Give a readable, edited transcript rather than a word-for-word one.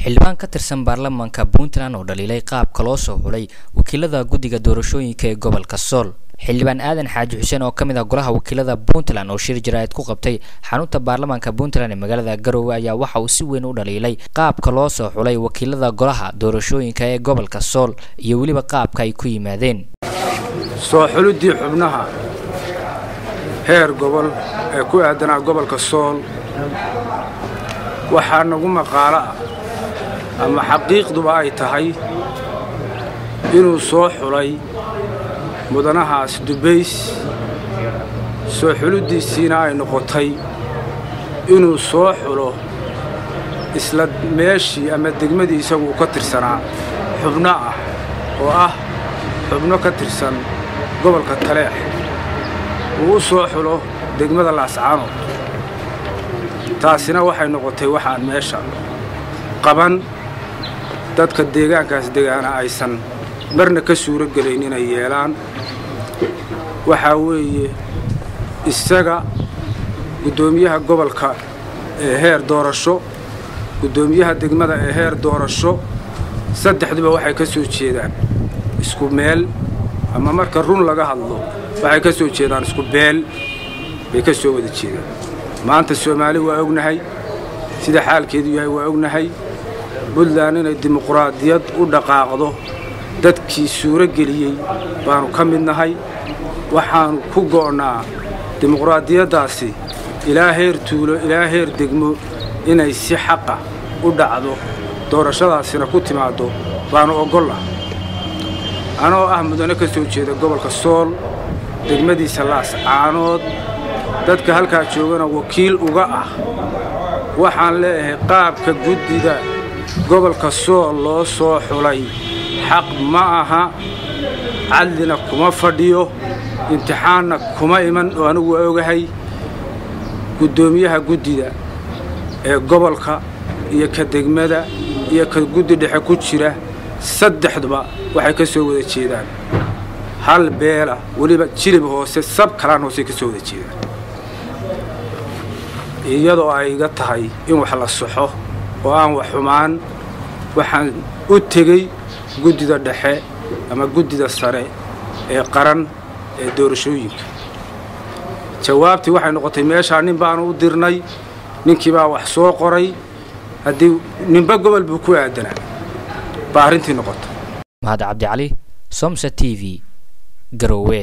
xildhibaan ka tirsan baarlamaanka Puntland oo dhaliilay qaabka loo soo xulay wakiilada guddiga doorashooyinka ee gobolka Sool. xildhibaan Aadan Xaaji Xuseen oo kamid ah golaha wakiilada Puntland oo shir jiraayad ku qabtay xarunta baarlamaanka Puntland ee magaalada Garowe ayaa waxa uu si weyn u dhaliilay qaabka loo soo xulay wakiilada golaha doorashooyinka ee gobolka Sool iyo waliba qaabka ay ku yimaadeen. soo xulidii xubnaha heer gobol ee ku aadanaa gobolka Sool waxaa nagu maqaala ama xaqiiqduba ay tahay inuu soo xulay mudanahaas Dubays soo xulidiisina ay noqotay inuu soo xulo isla meeshii ama degmadii isagu ka tirsanaa xubno ah oo ah xubno ka tirsan gobolka Taleex uu soo xulo degmada Laascaanood. taasina waxay noqotay waxaan meesha qaban dadka deegaankaas deegaana aysan marna ka suuro galeyn inay yeelaan. waxa weeye isaga gudoomiyaha gobolka ee heer doorasho, gudoomiyaha degmada ee heer doorasho, saddexduba waxay ka soo jeedaan isku meel ama marka run laga hadlo waxay ka soo jeedaan isku beel bay ka soo wada jeedaan. maanta Soomaali waa ognahay sida xaalkeedu yahay, waa ognahay Puntland inay dimuqraadiyad u dhaqaaqdo dadkii suuro geliyay baanu ka midnahay. waxaan ku go'naa dimuqraadiyadaasi ilaa heer tuulo ilaa heer degmo inay si xaq ah u dhacdo, doorashadaasina ku timaado baanu ogolnahay. anoo ah mudane ka soo jeeda gobolka Sool degmadiisa Laascaanood dadka halkaa joogana wakiil uga ah, waxaan leeyahay qaabka guddida gobolka Sool loo soo xulay xaq ma aha, cadlina kuma fadhiyo, imtixaanna kuma iman. oo anigu ogahay gudoomiyaha guddida ee gobolka iyo ka degmada iyo ka guddi dhexe ku jira saddexduba waxay ka soo wada jeedaan hal beela, waliba jilib hoose sab kalaan hoose ka soo wada jeedaan. iyadoo ay iga tahay in wax la saxo oo aan wax xumaan, waxaan u tegey guddida dhexe ama guddida sare ee qaran ee doorashooyinka. jawaabtii waxay noqotay meesha nin baan u dirnay, ninkii baa wax soo qoray, haddii ninba gobol buu ku aadanaa baa arrintii noqotay. Mahad Cabdi Cali, Somsa TV, Garowe.